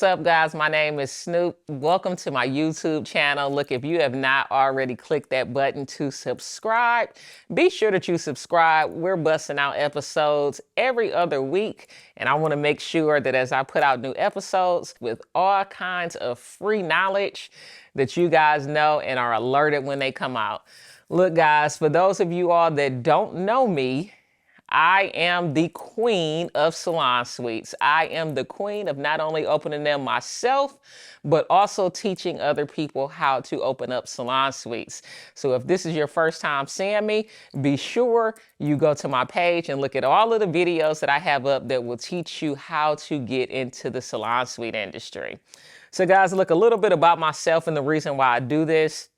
What's up, guys? My name is Snoop. Welcome to my YouTube channel. Look, if you have not already clicked that button to subscribe, be sure that you subscribe. We're busting out episodes every other week, and I want to make sure that as I put out new episodes with all kinds of free knowledge, that you guys know and are alerted when they come out. Look, guys, for those of you all that don't know me, I am the queen of salon suites. I am the queen of not only opening them myself, but also teaching other people how to open up salon suites. So if this is your first time seeing me, be sure you go to my page and look at all of the videos that I have up that will teach you how to get into the salon suite industry. So guys, look, a little bit about myself and the reason why I do this.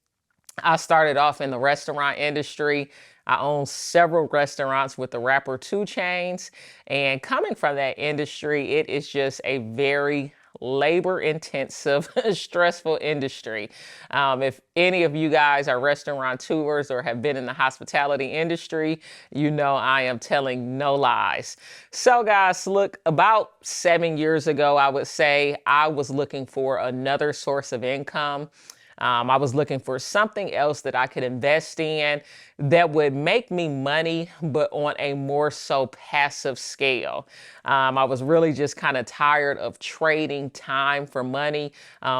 I started off in the restaurant industry. I own several restaurants with the rapper 2 Chainz, and coming from that industry, it is just a very labor-intensive, stressful industry. If any of you guys are restaurateurs or have been in the hospitality industry, you know I am telling no lies. So guys, look, about 7 years ago, I would say I was looking for another source of income. I was looking for something else that I could invest in that would make me money, but on a more so passive scale. I was really just kind of tired of trading time for money,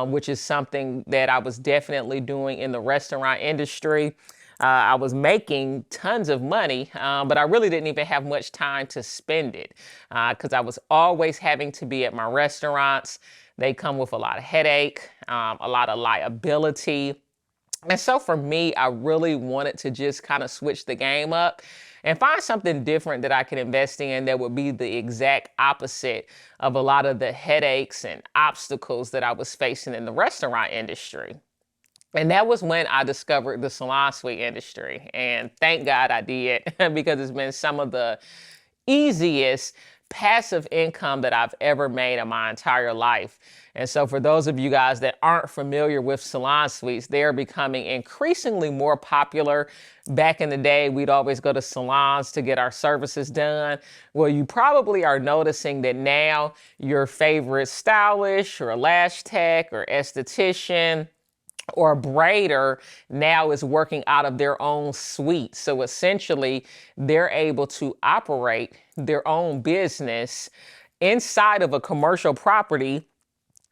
which is something that I was definitely doing in the restaurant industry. I was making tons of money, but I really didn't even have much time to spend it because I was always having to be at my restaurants. They come with a lot of headache, a lot of liability. And so for me, I really wanted to just kind of switch the game up and find something different that I could invest in that would be the exact opposite of a lot of the headaches and obstacles that I was facing in the restaurant industry. And that was when I discovered the salon suite industry. And thank God I did because it's been some of the easiest passive income that I've ever made in my entire life. And so for those of you guys that aren't familiar with salon suites, they're becoming increasingly more popular. Back in the day, we'd always go to salons to get our services done. Well, you probably are noticing that now your favorite stylist or lash tech or esthetician or braider now is working out of their own suite. So essentially, they're able to operate their own business inside of a commercial property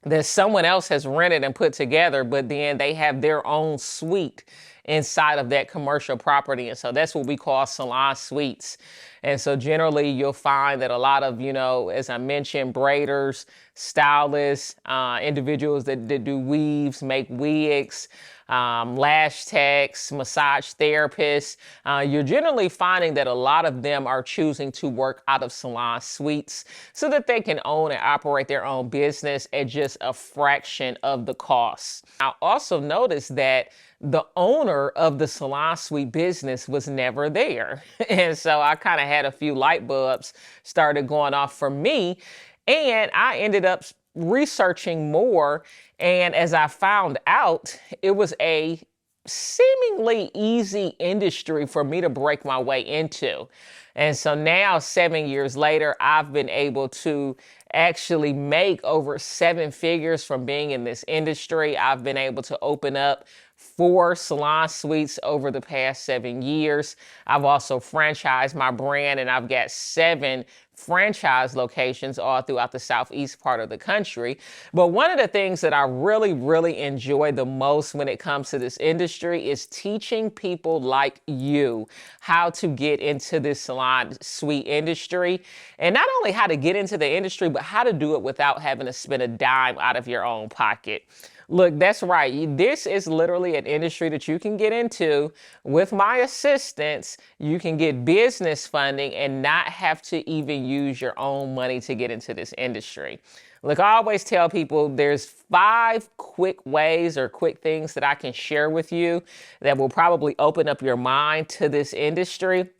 that someone else has rented and put together, but then they have their own suite inside of that commercial property. And so that's what we call salon suites. And so generally you'll find that a lot of, as I mentioned, braiders, stylists, individuals that do weaves, make wigs, lash techs, massage therapists, you're generally finding that a lot of them are choosing to work out of salon suites so that they can own and operate their own business at just a fraction of the cost. I also noticed that the owner of the salon suite business was never there. And so I kind of had a few light bulbs started going off for me, and I ended up researching more. And as I found out, it was a seemingly easy industry for me to break my way into. And so now, 7 years later, I've been able to actually make over 7 figures from being in this industry. I've been able to open up 4 salon suites over the past 7 years. I've also franchised my brand, and I've got 7 franchise locations all throughout the southeast part of the country. But one of the things that I really, really enjoy the most when it comes to this industry is teaching people like you how to get into this salon suite industry. And not only how to get into the industry, but how to do it without having to spend a dime out of your own pocket. Look, that's right. This is literally an industry that you can get into with my assistance. You can get business funding and not have to even use your own money to get into this industry. Look, I always tell people there's 5 quick ways or quick things that I can share with you that will probably open up your mind to this industry.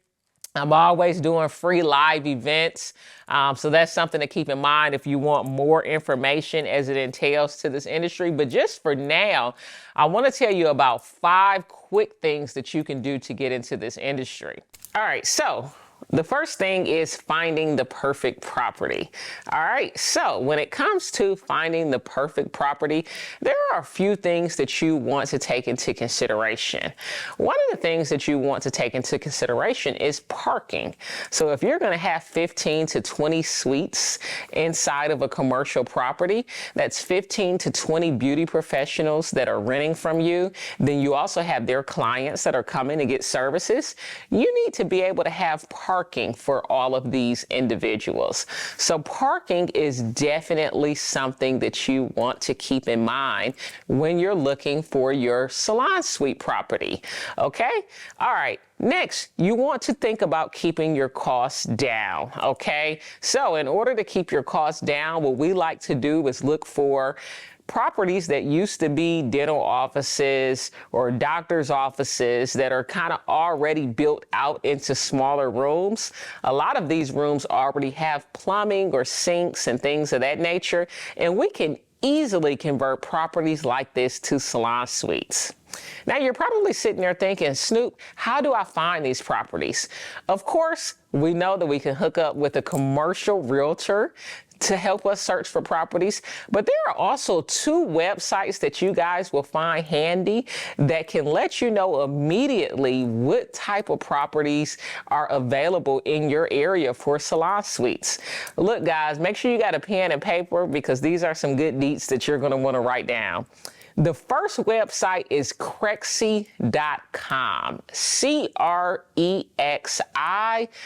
I'm always doing free live events. So that's something to keep in mind if you want more information as it entails to this industry. But just for now, I want to tell you about 5 quick things that you can do to get into this industry. All right, so The first thing is finding the perfect property. All right, so when it comes to finding the perfect property, there are a few things that you want to take into consideration. One of the things that you want to take into consideration is parking. So if you're going to have 15 to 20 suites inside of a commercial property, that's 15 to 20 beauty professionals that are renting from you. Then you also have their clients that are coming to get services. You need to be able to have parking for all of these individuals. So parking is definitely something that you want to keep in mind when you're looking for your salon suite property. Okay? All right. Next, you want to think about keeping your costs down, okay? So in order to keep your costs down, what we like to do is look for properties that used to be dental offices or doctor's offices that are kind of already built out into smaller rooms. A lot of these rooms already have plumbing or sinks and things of that nature, and we can easily convert properties like this to salon suites. Now you're probably sitting there thinking, Snoop, how do I find these properties? Of course, we know that we can hook up with a commercial realtor to help us search for properties, but there are also two websites that you guys will find handy that can let you know immediately what type of properties are available in your area for salon suites. Look, guys, make sure you got a pen and paper because these are some good deets that you're going to want to write down. The first website is Crexi.com,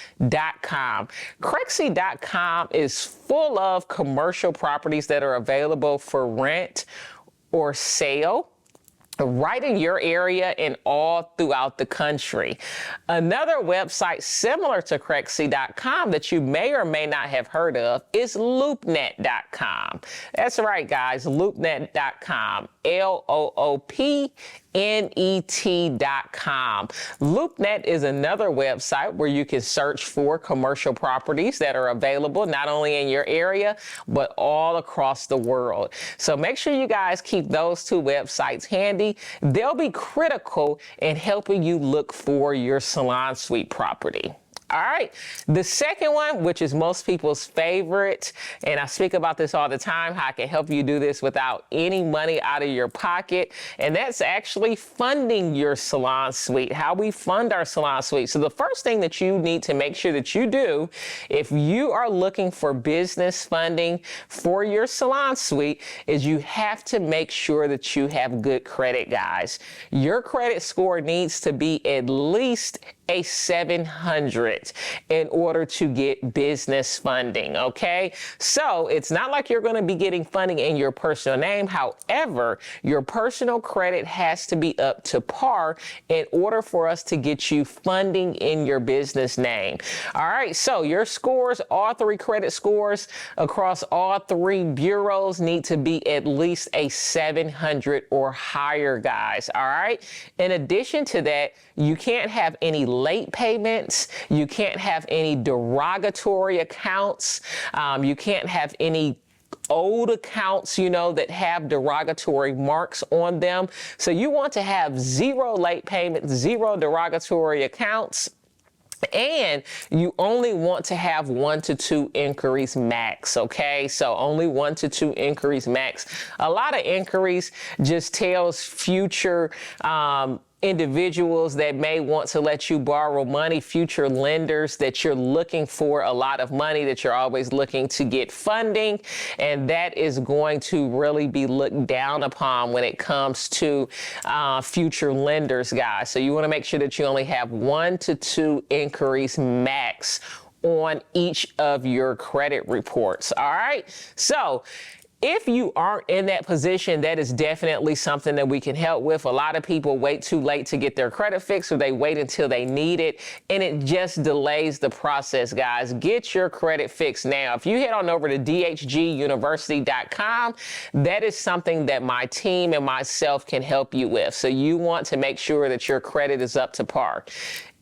Crexi.com. Crexi.com is full of commercial properties that are available for rent or sale right in your area and all throughout the country. Another website similar to Crexi.com that you may or may not have heard of is LoopNet.com. That's right, guys, LoopNet.com, LoopNet.com. LoopNet is another website where you can search for commercial properties that are available not only in your area, but all across the world. So make sure you guys keep those two websites handy. They'll be critical in helping you look for your salon suite property. All right. The second one, which is most people's favorite, and I speak about this all the time, how I can help you do this without any money out of your pocket, and that's actually funding your salon suite, how we fund our salon suite. So the first thing that you need to make sure that you do if you are looking for business funding for your salon suite is you have to make sure that you have good credit, guys. Your credit score needs to be at least a 700 in order to get business funding, okay? So it's not like you're going to be getting funding in your personal name. However, your personal credit has to be up to par in order for us to get you funding in your business name. All right, so your scores, all three credit scores across all three bureaus need to be at least a 700 or higher, guys, all right? In addition to that, you can't have any late payments. You can't have any derogatory accounts. You can't have any old accounts, that have derogatory marks on them. So you want to have zero late payments, zero derogatory accounts. And you only want to have 1 to 2 inquiries max, okay? So only 1 to 2 inquiries max. A lot of inquiries just tells future individuals that may want to let you borrow money, future lenders that you're looking for a lot of money, that you're always looking to get funding, and that is going to really be looked down upon when it comes to future lenders, guys. So you want to make sure that you only have 1 to 2 inquiries max on each of your credit reports. All right. So if you aren't in that position, that is definitely something that we can help with. A lot of people wait too late to get their credit fixed, or they wait until they need it, and it just delays the process, guys. Get your credit fixed now. If you head on over to dhguniversity.com, that is something that my team and myself can help you with. So you want to make sure that your credit is up to par.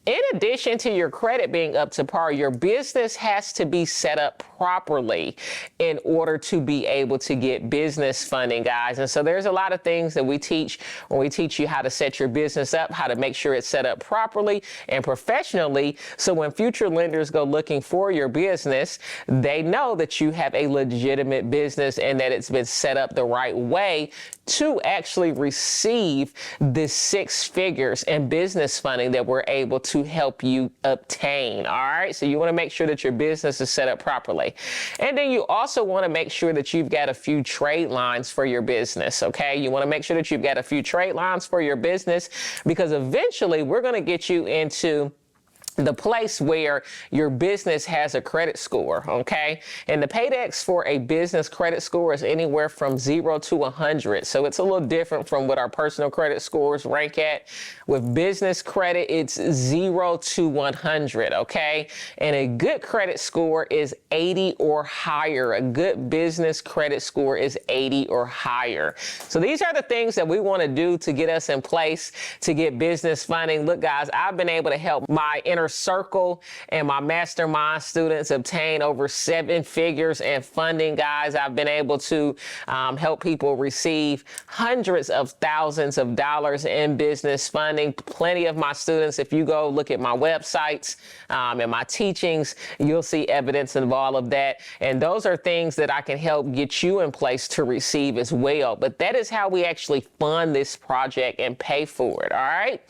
In addition to your credit being up to par, your business has to be set up properly in order to be able to get business funding, guys. And so there's a lot of things that we teach when we teach you how to set your business up, how to make sure it's set up properly and professionally. So when future lenders go looking for your business, they know that you have a legitimate business and that it's been set up the right way to actually receive the 6 figures in business funding that we're able to help you obtain. All right. So you want to make sure that your business is set up properly. And then you also want to make sure that you've got a few trade lines for your business. Okay. You want to make sure that you've got a few trade lines for your business, because eventually we're going to get you into the place where your business has a credit score, okay? And the paydex for a business credit score is anywhere from 0 to 100. So it's a little different from what our personal credit scores rank at. With business credit, it's 0 to 100, okay? And a good credit score is 80 or higher. A good business credit score is 80 or higher. So these are the things that we want to do to get us in place to get business funding. Look, guys, I've been able to help my inner circle and my mastermind students obtain over 7 figures in funding, guys. I've been able to help people receive hundreds of thousands of dollars in business funding. Plenty of my students, if you go look at my websites and my teachings, you'll see evidence of all of that. And those are things that I can help get you in place to receive as well. But that is how we actually fund this project and pay for it. All right.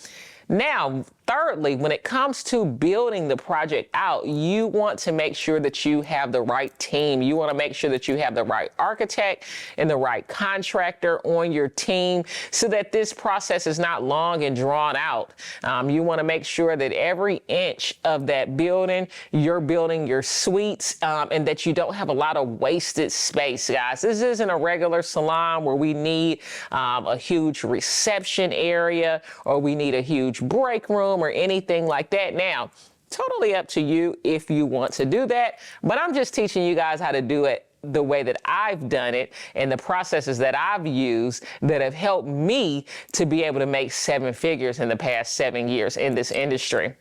Now, thirdly, when it comes to building the project out, you want to make sure that you have the right team. You want to make sure that you have the right architect and the right contractor on your team so that this process is not long and drawn out. You want to make sure that every inch of that building, you're building your suites and that you don't have a lot of wasted space, guys. This isn't a regular salon where we need a huge reception area or we need a huge break room or anything like that. Now, totally up to you if you want to do that, but I'm just teaching you guys how to do it the way that I've done it and the processes that I've used that have helped me to be able to make 7 figures in the past 7 years in this industry.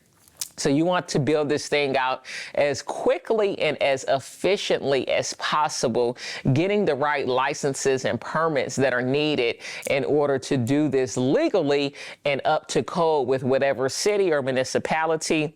So you want to build this thing out as quickly and as efficiently as possible, getting the right licenses and permits that are needed in order to do this legally and up to code with whatever city or municipality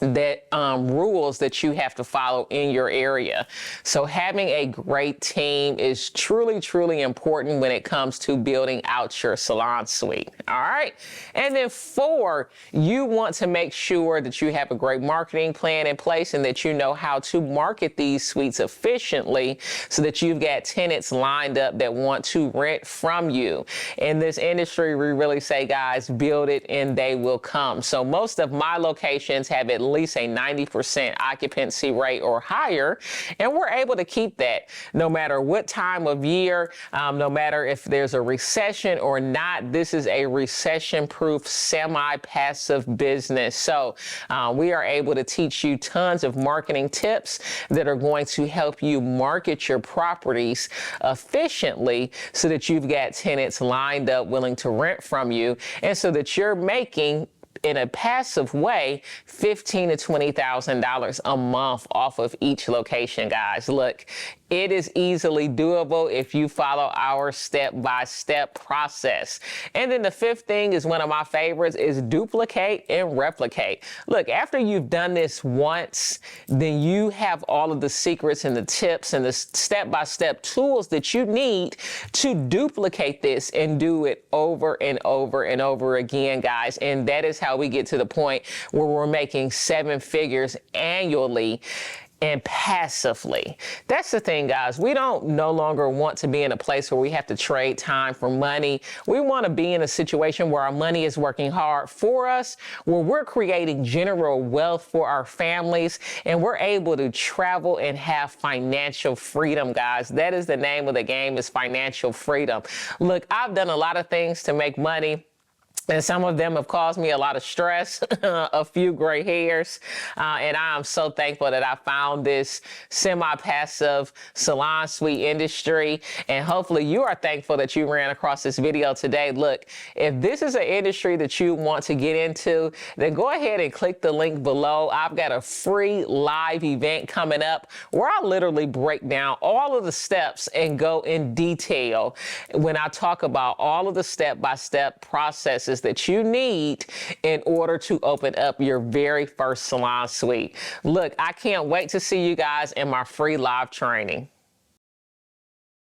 that rules that you have to follow in your area. So having a great team is truly, truly important when it comes to building out your salon suite. All right. And then 4, you want to make sure that you have a great marketing plan in place and that you know how to market these suites efficiently so that you've got tenants lined up that want to rent from you. In this industry, we really say, guys, build it and they will come. So most of my locations have at least a 90% occupancy rate or higher, and we're able to keep that no matter what time of year, no matter if there's a recession or not. This is a recession-proof, semi-passive business. So we are able to teach you tons of marketing tips that are going to help you market your properties efficiently so that you've got tenants lined up willing to rent from you, and so that you're making, in a passive way, $15,000 to $20,000 a month off of each location, guys. Look, it is easily doable if you follow our step-by-step process. And then the 5th thing is one of my favorites, is duplicate and replicate. Look, after you've done this once, then you have all of the secrets and the tips and the step-by-step tools that you need to duplicate this and do it over and over and over again, guys. And that is how we get to the point where we're making 7 figures annually and passively. That's the thing, guys. We don't no longer want to be in a place where we have to trade time for money. We want to be in a situation where our money is working hard for us, where we're creating general wealth for our families, and we're able to travel and have financial freedom, guys. That is the name of the game, is financial freedom. Look, I've done a lot of things to make money. And some of them have caused me a lot of stress, a few gray hairs. And I am so thankful that I found this semi-passive salon suite industry. And hopefully you are thankful that you ran across this video today. Look, if this is an industry that you want to get into, then go ahead and click the link below. I've got a free live event coming up where I literally break down all of the steps and go in detail when I talk about all of the step-by-step processes that you need in order to open up your very first salon suite. Look, I can't wait to see you guys in my free live training.